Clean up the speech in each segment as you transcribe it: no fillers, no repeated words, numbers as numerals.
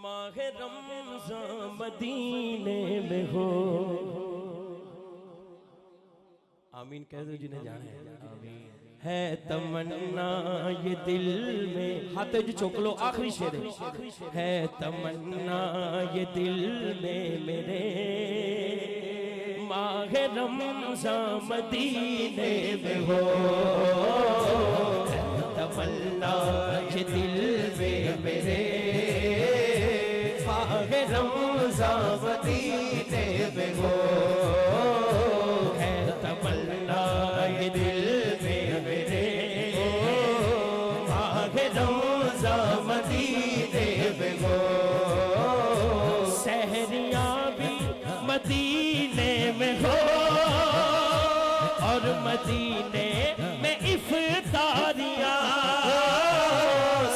माह रमज़ान मदीने में हो। आमीन कह दो जिन्हें जाने आमीन। है तमन्ना ये दिल में, हाथ जो चौक लो, आखिरी शेर है तमन्ना ये दिल में मेरे, माह रमज़ान मदीने में हो। तमन्ना ये दिल में मेरे, माह रमज़ान मदीने में हो। है तमन्ना ये दिल में मेरे, माह रमज़ान मदीने में हो। सहरियाँ भी मदीने में हो और मदीने में इफ्तारियाँ।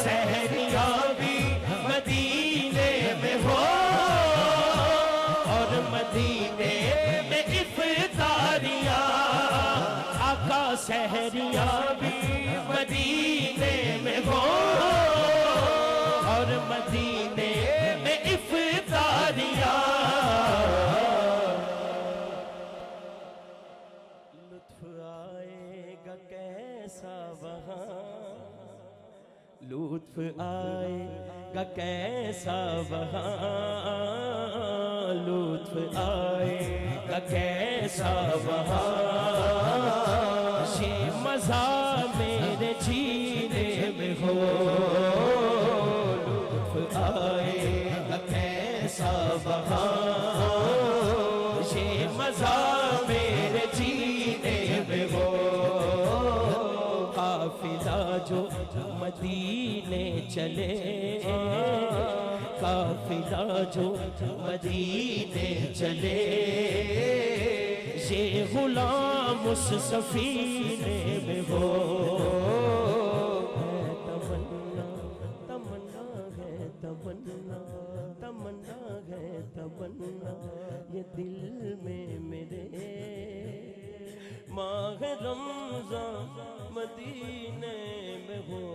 सहरियाँ भी मदीने में हो और मदीने में इफ्तारियाँ। आका सहरियाँ भी मदीने में हो और मदीने में इफ्तारियाँ। लुत्फ आएगा कैसा वहाँ, लुत्फ आएगा कैसा वहाँ, लुत्फ आएगा कैसा वहाँ। ये मज़ा मेरे जीने में हो, लुत्फ आएगा कैसा वहाँ। ये मज़ा मेरे जीने में हो। काफिला जो मदीने चले, काफिला जो मदीने चले, ये गुलाम उस सफीने में हो। तमन्ना तमन्ना है तमन्ना, तमन्ना है तमन्ना ये दिल में मेरे, माह रमज़ान मदीने में हो।